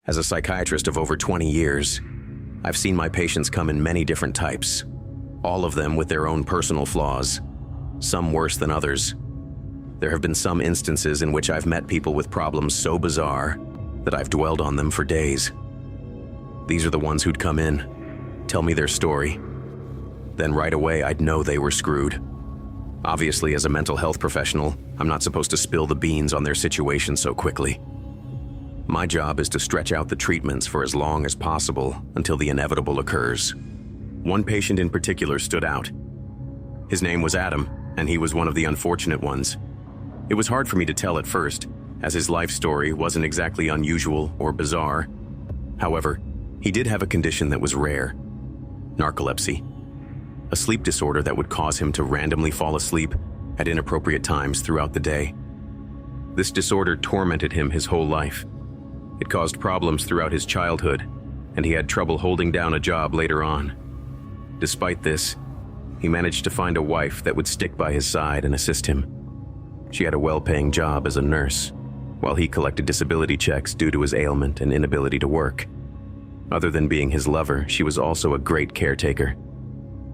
As a psychiatrist of over 20 years, I've seen my patients come in many different types, all of them with their own personal flaws, some worse than others. There have been some instances in which I've met people with problems so bizarre that I've dwelled on them for days. These are the ones who'd come in, tell me their story. Then right away I'd know they were screwed. Obviously, as a mental health professional, I'm not supposed to spill the beans on their situation so quickly. My job is to stretch out the treatments for as long as possible until the inevitable occurs. One patient in particular stood out. His name was Adam, and he was one of the unfortunate ones. It was hard for me to tell at first, as his life story wasn't exactly unusual or bizarre. However, he did have a condition that was rare: narcolepsy, a sleep disorder that would cause him to randomly fall asleep at inappropriate times throughout the day. This disorder tormented him his whole life. It caused problems throughout his childhood, and he had trouble holding down a job later on. Despite this, he managed to find a wife that would stick by his side and assist him. She had a well-paying job as a nurse, while he collected disability checks due to his ailment and inability to work. Other than being his lover, she was also a great caretaker.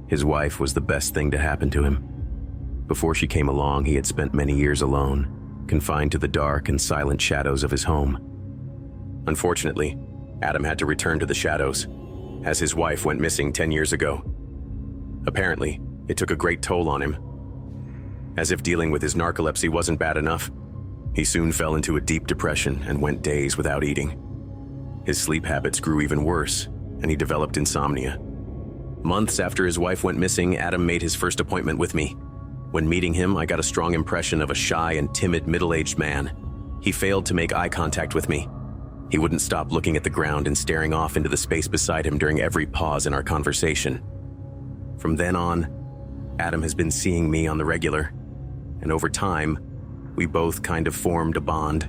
His wife was the best thing to happen to him. Before she came along, he had spent many years alone, confined to the dark and silent shadows of his home. Unfortunately, Adam had to return to the shadows, as his wife went missing 10 years ago. Apparently, it took a great toll on him. As if dealing with his narcolepsy wasn't bad enough, he soon fell into a deep depression and went days without eating. His sleep habits grew even worse, and he developed insomnia. Months after his wife went missing, Adam made his first appointment with me. When meeting him, I got a strong impression of a shy and timid middle-aged man. He failed to make eye contact with me. He wouldn't stop looking at the ground and staring off into the space beside him during every pause in our conversation. From then on, Adam has been seeing me on the regular, and over time, we both kind of formed a bond.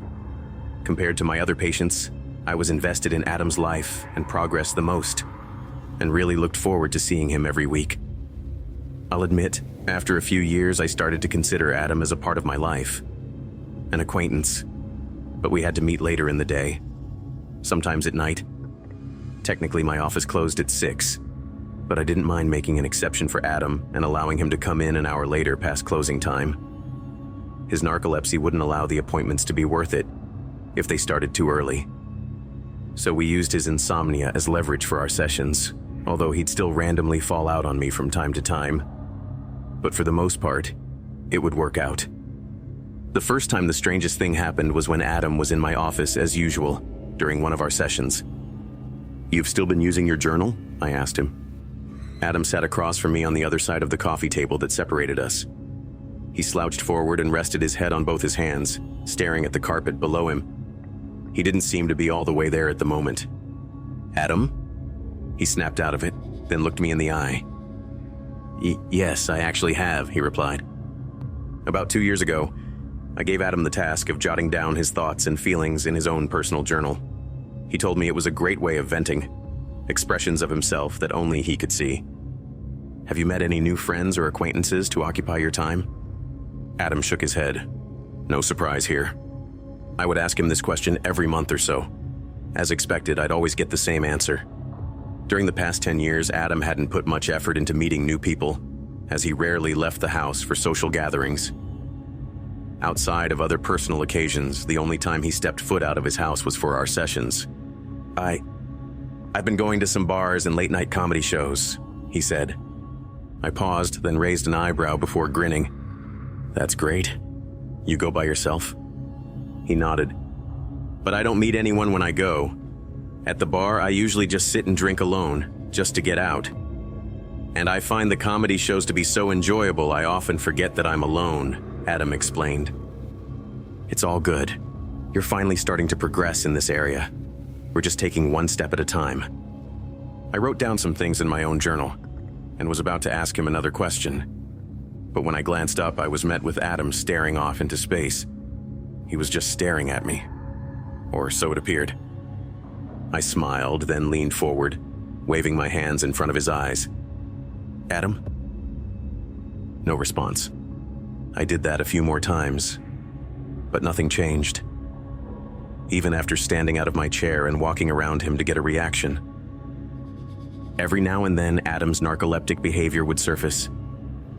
Compared to my other patients, I was invested in Adam's life and progress the most, and really looked forward to seeing him every week. I'll admit, after a few years, I started to consider Adam as a part of my life, an acquaintance, but we had to meet later in the day, sometimes at night. Technically, my office closed at 6, but I didn't mind making an exception for Adam and allowing him to come in an hour later past closing time. His narcolepsy wouldn't allow the appointments to be worth it if they started too early. So we used his insomnia as leverage for our sessions, although he'd still randomly fall out on me from time to time. But for the most part, it would work out. The first time the strangest thing happened was when Adam was in my office as usual during one of our sessions. "You've still been using your journal?" I asked him. Adam sat across from me on the other side of the coffee table that separated us. He slouched forward and rested his head on both his hands, staring at the carpet below him. He didn't seem to be all the way there at the moment. "Adam?" He snapped out of it, then looked me in the eye. Yes, I actually have," he replied. "About 2 years ago, I gave Adam the task of jotting down his thoughts and feelings in his own personal journal. He told me it was a great way of venting, expressions of himself that only he could see. Have you met any new friends or acquaintances to occupy your time?" Adam shook his head. No surprise here. I would ask him this question every month or so. As expected, I'd always get the same answer. During the past 10 years, Adam hadn't put much effort into meeting new people, as he rarely left the house for social gatherings. Outside of other personal occasions, the only time he stepped foot out of his house was for our sessions. I've been going to some bars and late-night comedy shows," he said. I paused, then raised an eyebrow before grinning. "That's great. You go by yourself?" He nodded. "But I don't meet anyone when I go. At the bar, I usually just sit and drink alone, just to get out. And I find the comedy shows to be so enjoyable, I often forget that I'm alone," Adam explained. "It's all good. You're finally starting to progress in this area. We're just taking one step at a time." I wrote down some things in my own journal and was about to ask him another question. But when I glanced up, I was met with Adam staring off into space. He was just staring at me, or so it appeared. I smiled, then leaned forward, waving my hands in front of his eyes. "Adam?" No response. I did that a few more times, but nothing changed. even after standing out of my chair and walking around him to get a reaction. Every now and then, Adam's narcoleptic behavior would surface,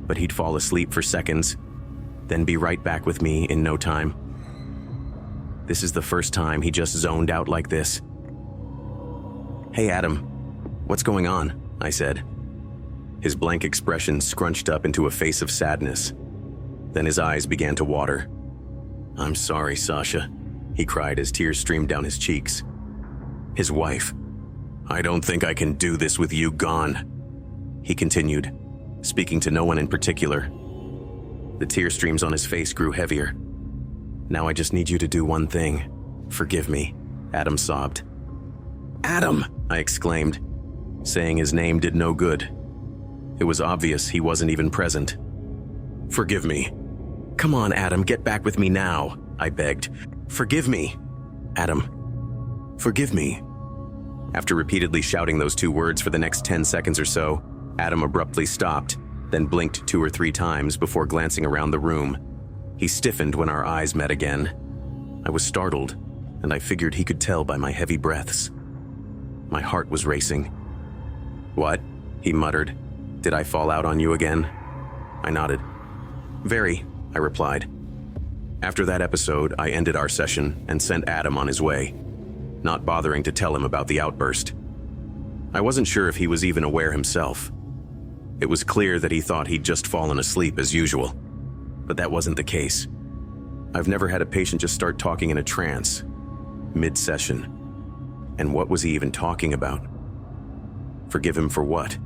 but he'd fall asleep for seconds, then be right back with me in no time. This is the first time he just zoned out like this. "Hey, Adam, what's going on?" I said. His blank expression scrunched up into a face of sadness. Then his eyes began to water. "I'm sorry, Sasha," he cried as tears streamed down his cheeks. His wife. "I don't think I can do this with you gone," he continued, speaking to no one in particular. The tear streams on his face grew heavier. "Now I just need you to do one thing. Forgive me," Adam sobbed. "Adam!" I exclaimed. Saying his name did no good. It was obvious he wasn't even present. "Forgive me." "Come on, Adam, get back with me now," I begged. "Forgive me." "Adam, forgive me." After repeatedly shouting those two words for the next 10 seconds or so, Adam abruptly stopped, then blinked 2 or 3 times before glancing around the room. He stiffened when our eyes met again. I was startled, and I figured he could tell by my heavy breaths. My heart was racing. "What?" he muttered. "Did I fall out on you again?" I nodded. "Very," I replied. After that episode, I ended our session and sent Adam on his way, not bothering to tell him about the outburst. I wasn't sure if he was even aware himself. It was clear that he thought he'd just fallen asleep as usual, but that wasn't the case. I've never had a patient just start talking in a trance, mid-session. And what was he even talking about? Forgive him for what?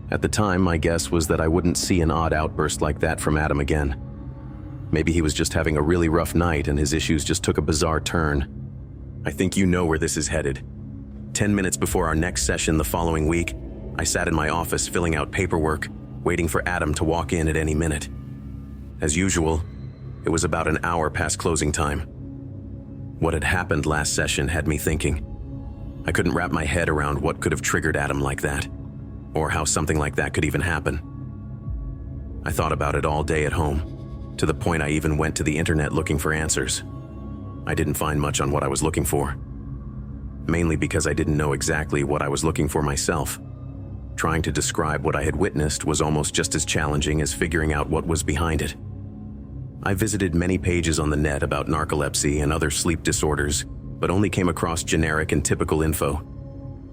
At the time, my guess was that I wouldn't see an odd outburst like that from Adam again. Maybe he was just having a really rough night and his issues just took a bizarre turn. I think you know where this is headed. 10 minutes before our next session the following week, I sat in my office filling out paperwork, waiting for Adam to walk in at any minute. As usual, it was about an hour past closing time. What had happened last session had me thinking. I couldn't wrap my head around what could have triggered Adam like that, or how something like that could even happen. I thought about it all day at home, to the point I even went to the internet looking for answers. I didn't find much on what I was looking for, mainly because I didn't know exactly what I was looking for myself. Trying to describe what I had witnessed was almost just as challenging as figuring out what was behind it. I visited many pages on the net about narcolepsy and other sleep disorders, but only came across generic and typical info.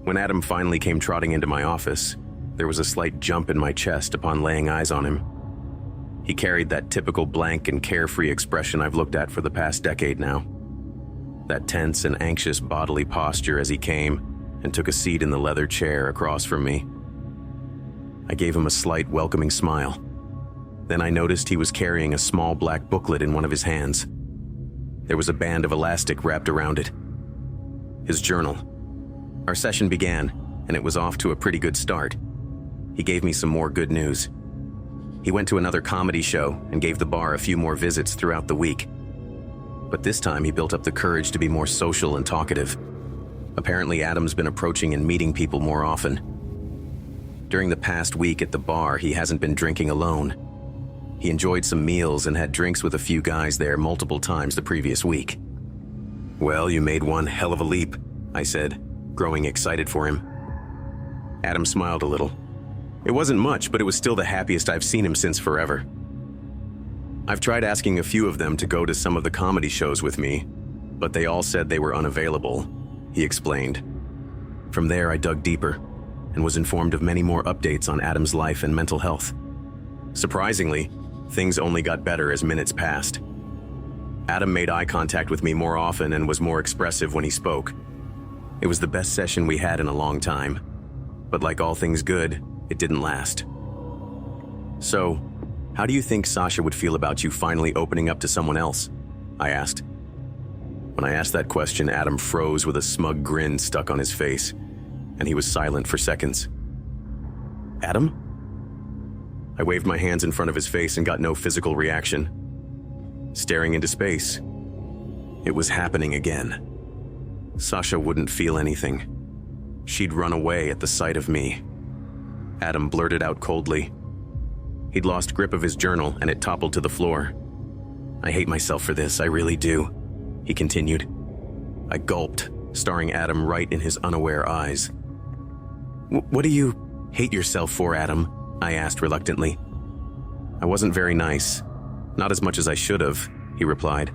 When Adam finally came trotting into my office, there was a slight jump in my chest upon laying eyes on him. He carried that typical blank and carefree expression I've looked at for the past decade now. That tense and anxious bodily posture as he came and took a seat in the leather chair across from me. I gave him a slight welcoming smile. Then I noticed he was carrying a small black booklet in one of his hands. There was a band of elastic wrapped around it. His journal. Our session began, and it was off to a pretty good start. He gave me some more good news. He went to another comedy show and gave the bar a few more visits throughout the week. But this time he built up the courage to be more social and talkative. Apparently Adam's been approaching and meeting people more often. During the past week at the bar, he hasn't been drinking alone. He enjoyed some meals and had drinks with a few guys there multiple times the previous week. "Well, you made one hell of a leap," I said, growing excited for him. Adam smiled a little. It wasn't much, but it was still the happiest I've seen him since forever. "I've tried asking a few of them to go to some of the comedy shows with me, but they all said they were unavailable," he explained. From there, I dug deeper and was informed of many more updates on Adam's life and mental health. Surprisingly, things only got better as minutes passed. Adam made eye contact with me more often and was more expressive when he spoke. It was the best session we had in a long time, but like all things good, it didn't last. "So, how do you think Sasha would feel about you finally opening up to someone else?" I asked. When I asked that question, Adam froze with a smug grin stuck on his face, and he was silent for seconds. "Adam?" I waved my hands in front of his face and got no physical reaction. Staring into space. It was happening again. Sasha wouldn't feel anything. She'd run away at the sight of me. Adam blurted out coldly. He'd lost grip of his journal and it toppled to the floor. "I hate myself for this, I really do," he continued. I gulped, staring Adam right in his unaware eyes. What do you hate yourself for, Adam? I asked reluctantly. I wasn't very nice. Not as much as I should have, he replied.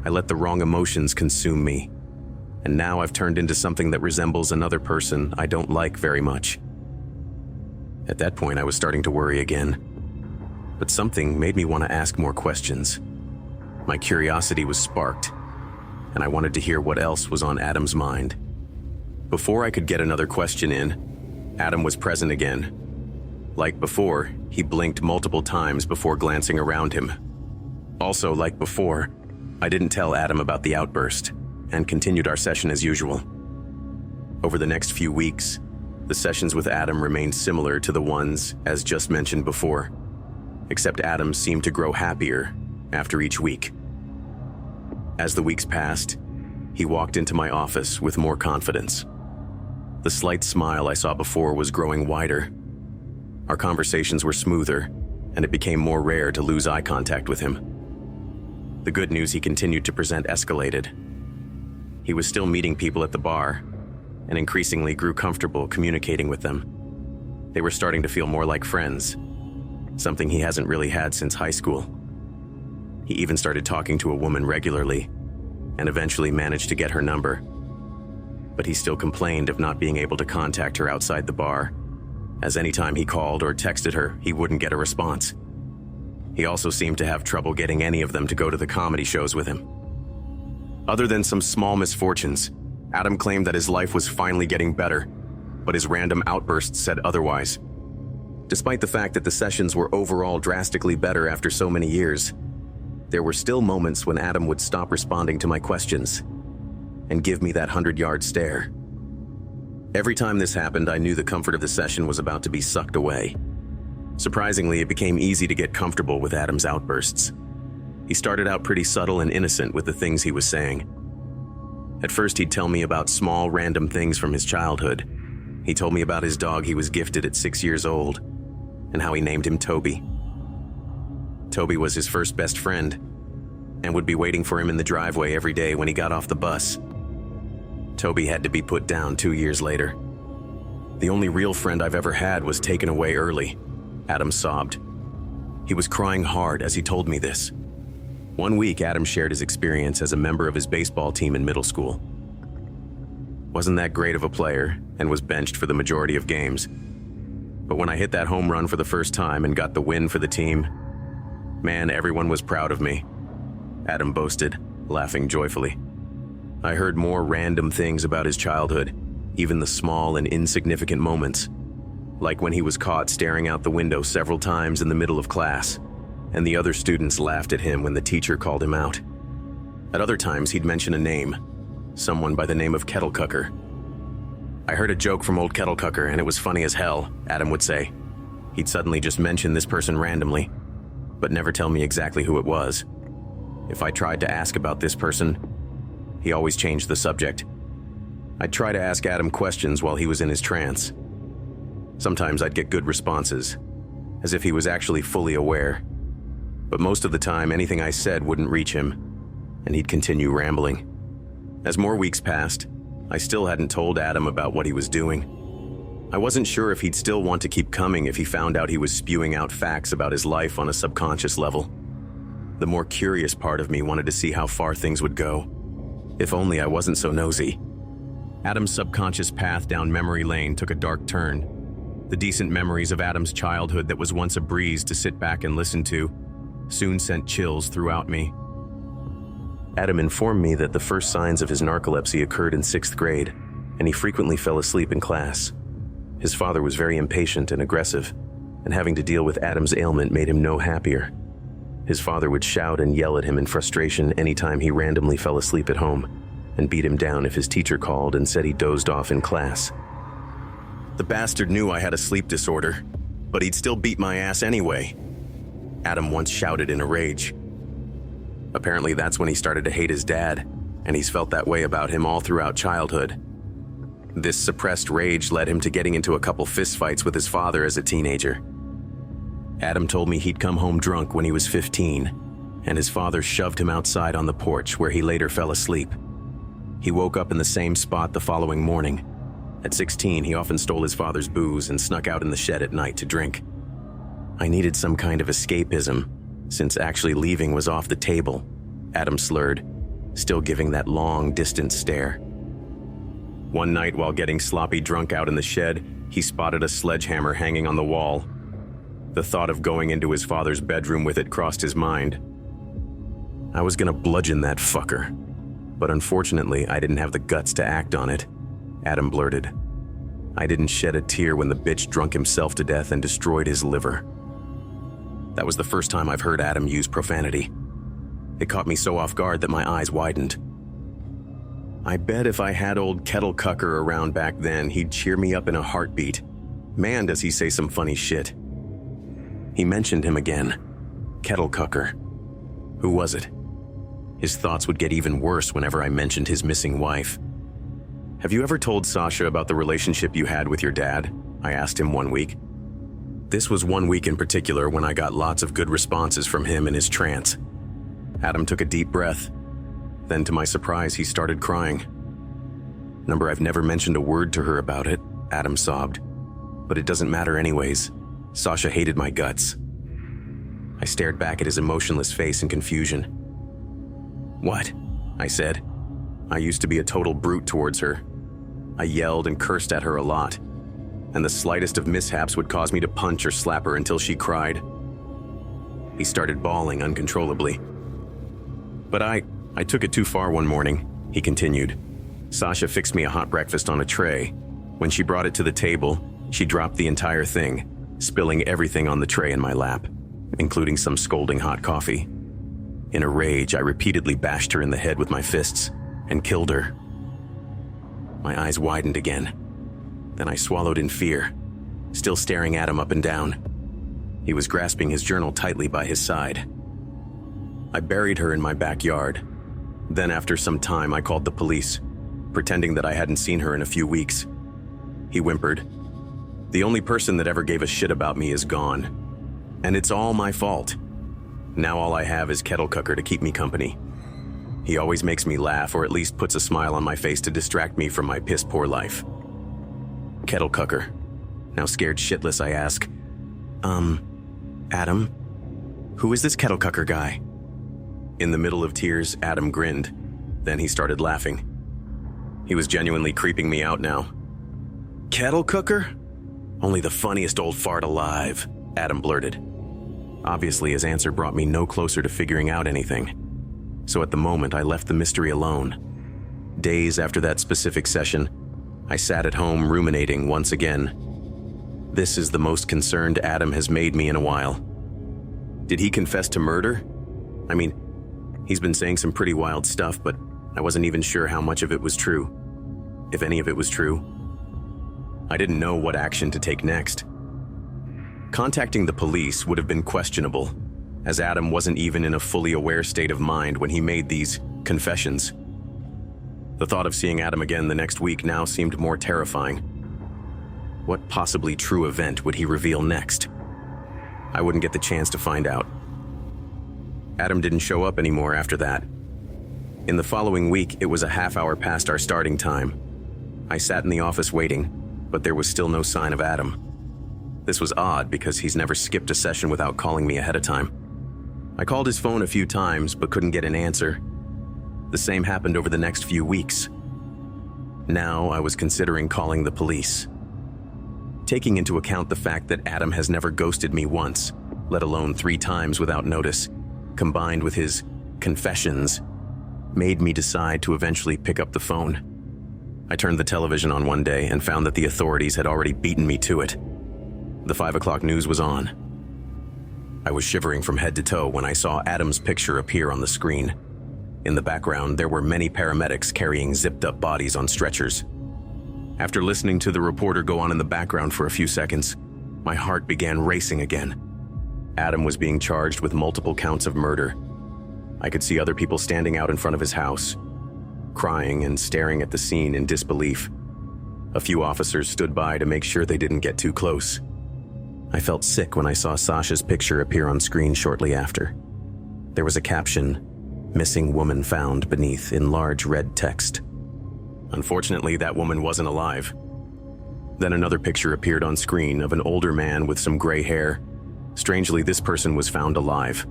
I let the wrong emotions consume me. And now I've turned into something that resembles another person I don't like very much. At that point, I was starting to worry again. But something made me want to ask more questions. My curiosity was sparked, and I wanted to hear what else was on Adam's mind. Before I could get another question in, Adam was present again. Like before, he blinked multiple times before glancing around him. Also, like before, I didn't tell Adam about the outburst and continued our session as usual. Over the next few weeks, the sessions with Adam remained similar to the ones as just mentioned before, except Adam seemed to grow happier after each week. As the weeks passed, he walked into my office with more confidence. The slight smile I saw before was growing wider. Our conversations were smoother, and it became more rare to lose eye contact with him. The good news he continued to present escalated. He was still meeting people at the bar, and increasingly grew comfortable communicating with them. They were starting to feel more like friends, something he hasn't really had since high school. He even started talking to a woman regularly, and eventually managed to get her number. But he still complained of not being able to contact her outside the bar, as anytime he called or texted her, he wouldn't get a response. He also seemed to have trouble getting any of them to go to the comedy shows with him. Other than some small misfortunes, Adam claimed that his life was finally getting better, but his random outbursts said otherwise. Despite the fact that the sessions were overall drastically better after so many years, there were still moments when Adam would stop responding to my questions and give me that 100-yard stare. Every time this happened, I knew the comfort of the session was about to be sucked away. Surprisingly, it became easy to get comfortable with Adam's outbursts. He started out pretty subtle and innocent with the things he was saying. At first, he'd tell me about small, random things from his childhood. He told me about his dog he was gifted at 6 years old, and how he named him Toby. Toby was his first best friend, and would be waiting for him in the driveway every day when he got off the bus. Toby had to be put down 2 years later. The only real friend I've ever had was taken away early, Adam sobbed. He was crying hard as he told me this. One week, Adam shared his experience as a member of his baseball team in middle school. Wasn't that great of a player, and was benched for the majority of games. But when I hit that home run for the first time and got the win for the team, man, everyone was proud of me, Adam boasted, laughing joyfully. I heard more random things about his childhood, even the small and insignificant moments, like when he was caught staring out the window several times in the middle of class, and the other students laughed at him when the teacher called him out. At other times, he'd mention a name, someone by the name of Kettlecucker. I heard a joke from old Kettlecucker, and it was funny as hell, Adam would say. He'd suddenly just mention this person randomly, but never tell me exactly who it was. If I tried to ask about this person, he always changed the subject. I'd try to ask Adam questions while he was in his trance. Sometimes I'd get good responses, as if he was actually fully aware. But most of the time, anything I said wouldn't reach him, and he'd continue rambling. As more weeks passed, I still hadn't told Adam about what he was doing. I wasn't sure if he'd still want to keep coming if he found out he was spewing out facts about his life on a subconscious level. The more curious part of me wanted to see how far things would go. If only I wasn't so nosy. Adam's subconscious path down memory lane took a dark turn. The decent memories of Adam's childhood that was once a breeze to sit back and listen to soon sent chills throughout me. Adam informed me that the first signs of his narcolepsy occurred in 6th grade, and he frequently fell asleep in class. His father was very impatient and aggressive, and having to deal with Adam's ailment made him no happier. His father would shout and yell at him in frustration anytime he randomly fell asleep at home, and beat him down if his teacher called and said he dozed off in class. The bastard knew I had a sleep disorder, but he'd still beat my ass anyway, Adam once shouted in a rage. Apparently that's when he started to hate his dad, and he's felt that way about him all throughout childhood. This suppressed rage led him to getting into a couple fistfights with his father as a teenager. Adam told me he'd come home drunk when he was 15, and his father shoved him outside on the porch where he later fell asleep. He woke up in the same spot the following morning. At 16, he often stole his father's booze and snuck out in the shed at night to drink. I needed some kind of escapism, since actually leaving was off the table, Adam slurred, still giving that long, distant stare. One night while getting sloppy drunk out in the shed, he spotted a sledgehammer hanging on the wall. The thought of going into his father's bedroom with it crossed his mind. I was gonna bludgeon that fucker, but unfortunately I didn't have the guts to act on it, Adam blurted. I didn't shed a tear when the bitch drunk himself to death and destroyed his liver. That was the first time I've heard Adam use profanity. It caught me so off guard that my eyes widened. I bet if I had old Kettle Cucker around back then, he'd cheer me up in a heartbeat. Man, does he say some funny shit. He mentioned him again. Kettle Cucker. Who was it? His thoughts would get even worse whenever I mentioned his missing wife. Have you ever told Sasha about the relationship you had with your dad? I asked him one week. This was one week in particular when I got lots of good responses from him in his trance. Adam took a deep breath. Then, to my surprise, he started crying. Number, I've never mentioned a word to her about it, Adam sobbed. But it doesn't matter anyways. Sasha hated my guts. I stared back at his emotionless face in confusion. What? I said. I used to be a total brute towards her. I yelled and cursed at her a lot, and the slightest of mishaps would cause me to punch or slap her until she cried. He started bawling uncontrollably. But I took it too far one morning, he continued. Sasha fixed me a hot breakfast on a tray. When she brought it to the table, she dropped the entire thing, spilling everything on the tray in my lap, including some scolding hot coffee. In a rage, I repeatedly bashed her in the head with my fists and killed her. My eyes widened again. Then I swallowed in fear, still staring at him up and down. He was grasping his journal tightly by his side. I buried her in my backyard. Then after some time, I called the police, pretending that I hadn't seen her in a few weeks. He whimpered. The only person that ever gave a shit about me is gone. And it's all my fault. Now all I have is Kettle Cucker to keep me company. He always makes me laugh, or at least puts a smile on my face to distract me from my piss-poor life. Kettle Cucker. Now scared shitless, I ask, Adam? Who is this Kettle Cucker guy? In the middle of tears, Adam grinned. Then he started laughing. He was genuinely creeping me out now. Kettle Cooker? Only the funniest old fart alive, Adam blurted. Obviously, his answer brought me no closer to figuring out anything. So at the moment, I left the mystery alone. Days after that specific session, I sat at home ruminating once again. This is the most concerned Adam has made me in a while. Did he confess to murder? I mean, he's been saying some pretty wild stuff, but I wasn't even sure how much of it was true. If any of it was true. I didn't know what action to take next. Contacting the police would have been questionable, as Adam wasn't even in a fully aware state of mind when he made these confessions. The thought of seeing Adam again the next week now seemed more terrifying. What possibly true event would he reveal next? I wouldn't get the chance to find out. Adam didn't show up anymore after that. In the following week, it was a half hour past our starting time. I sat in the office waiting, but there was still no sign of Adam. This was odd because he's never skipped a session without calling me ahead of time. I called his phone a few times but couldn't get an answer. The same happened over the next few weeks. Now I was considering calling the police. Taking into account the fact that Adam has never ghosted me once, let alone 3 times without notice, combined with his confessions, made me decide to eventually pick up the phone. I turned the television on one day and found that the authorities had already beaten me to it. The 5 o'clock news was on. I was shivering from head to toe when I saw Adam's picture appear on the screen. In the background, there were many paramedics carrying zipped-up bodies on stretchers. After listening to the reporter go on in the background for a few seconds, my heart began racing again. Adam was being charged with multiple counts of murder. I could see other people standing out in front of his house, crying and staring at the scene in disbelief. A few officers stood by to make sure they didn't get too close. I felt sick when I saw Sasha's picture appear on screen shortly after. There was a caption, "Missing woman found," beneath in large red text. Unfortunately, that woman wasn't alive. Then another picture appeared on screen of an older man with some gray hair. Strangely, this person was found alive,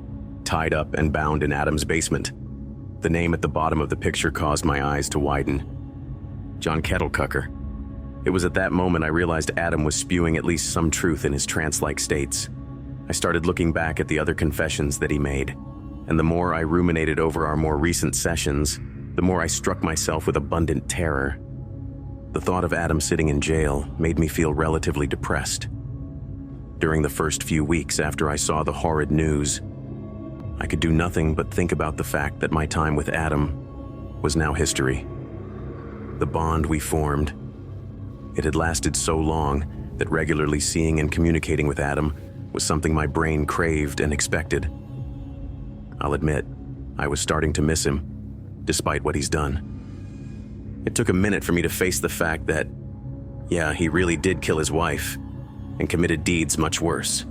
tied up and bound in Adam's basement. The name at the bottom of the picture caused my eyes to widen. John Kettlecucker. It was at that moment I realized Adam was spewing at least some truth in his trance-like states. I started looking back at the other confessions that he made, and the more I ruminated over our more recent sessions, the more I struck myself with abundant terror. The thought of Adam sitting in jail made me feel relatively depressed. During the first few weeks after I saw the horrid news, I could do nothing but think about the fact that my time with Adam was now history. The bond we formed, it had lasted so long that regularly seeing and communicating with Adam was something my brain craved and expected. I'll admit, I was starting to miss him, despite what he's done. It took a minute for me to face the fact that, yeah, he really did kill his wife and committed deeds much worse.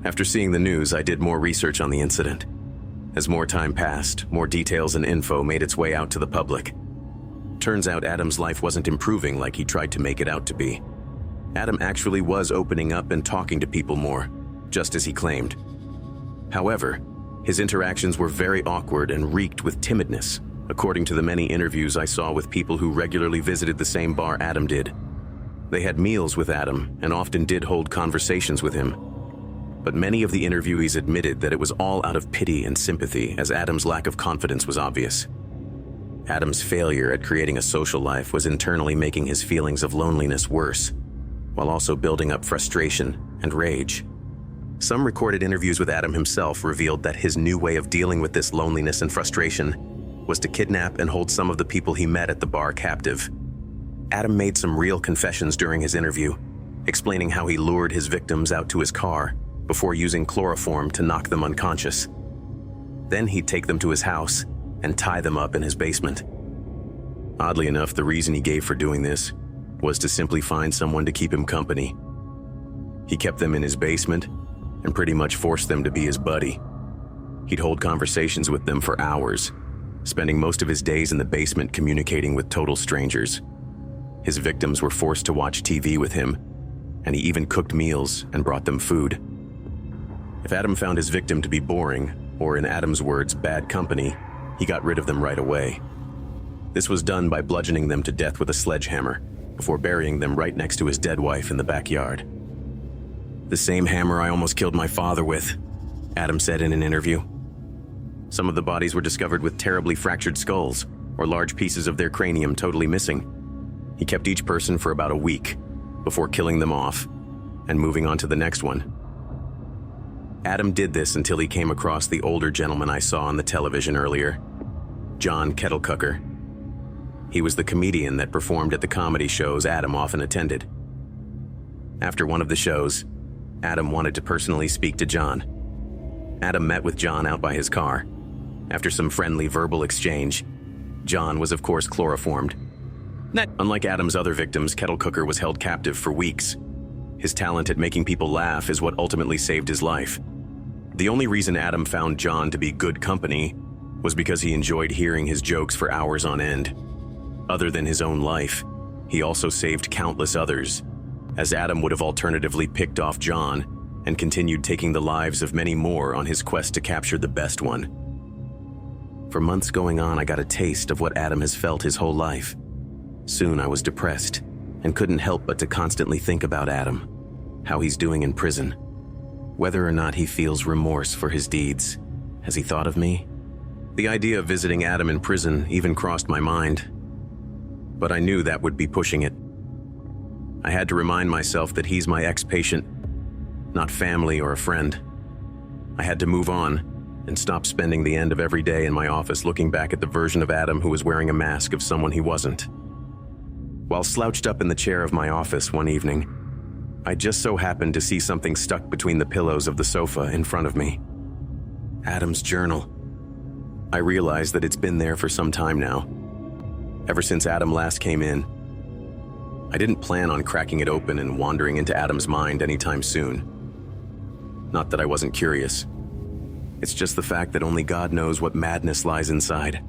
After seeing the news, I did more research on the incident. As more time passed, more details and info made its way out to the public. Turns out Adam's life wasn't improving like he tried to make it out to be. Adam actually was opening up and talking to people more, just as he claimed. However, his interactions were very awkward and reeked with timidness, according to the many interviews I saw with people who regularly visited the same bar Adam did. They had meals with Adam and often did hold conversations with him. But many of the interviewees admitted that it was all out of pity and sympathy, as Adam's lack of confidence was obvious. Adam's failure at creating a social life was internally making his feelings of loneliness worse, while also building up frustration and rage. Some recorded interviews with Adam himself revealed that his new way of dealing with this loneliness and frustration was to kidnap and hold some of the people he met at the bar captive. Adam made some real confessions during his interview, explaining how he lured his victims out to his car before using chloroform to knock them unconscious. Then he'd take them to his house and tie them up in his basement. Oddly enough, the reason he gave for doing this was to simply find someone to keep him company. He kept them in his basement and pretty much forced them to be his buddy. He'd hold conversations with them for hours, spending most of his days in the basement communicating with total strangers. His victims were forced to watch TV with him, and he even cooked meals and brought them food. If Adam found his victim to be boring, or in Adam's words, bad company, he got rid of them right away. This was done by bludgeoning them to death with a sledgehammer, before burying them right next to his dead wife in the backyard. "The same hammer I almost killed my father with," Adam said in an interview. Some of the bodies were discovered with terribly fractured skulls, or large pieces of their cranium totally missing. He kept each person for about a week, before killing them off and moving on to the next one. Adam did this until he came across the older gentleman I saw on the television earlier, John Kettlecucker. He was the comedian that performed at the comedy shows Adam often attended. After one of the shows, Adam wanted to personally speak to John. Adam met with John out by his car. After some friendly verbal exchange, John was of course chloroformed. Unlike Adam's other victims, Kettlecucker was held captive for weeks. His talent at making people laugh is what ultimately saved his life. The only reason Adam found John to be good company was because he enjoyed hearing his jokes for hours on end. Other than his own life, he also saved countless others, as Adam would have alternatively picked off John and continued taking the lives of many more on his quest to capture the best one. For months going on, I got a taste of what Adam has felt his whole life. Soon I was depressed and couldn't help but to constantly think about Adam, how he's doing in prison, whether or not he feels remorse for his deeds. Has he thought of me? The idea of visiting Adam in prison even crossed my mind, but I knew that would be pushing it. I had to remind myself that he's my ex-patient, not family or a friend. I had to move on and stop spending the end of every day in my office looking back at the version of Adam who was wearing a mask of someone he wasn't. While slouched up in the chair of my office one evening, I just so happened to see something stuck between the pillows of the sofa in front of me. Adam's journal. I realized that it's been there for some time now, ever since Adam last came in. I didn't plan on cracking it open and wandering into Adam's mind anytime soon. Not that I wasn't curious. It's just the fact that only God knows what madness lies inside.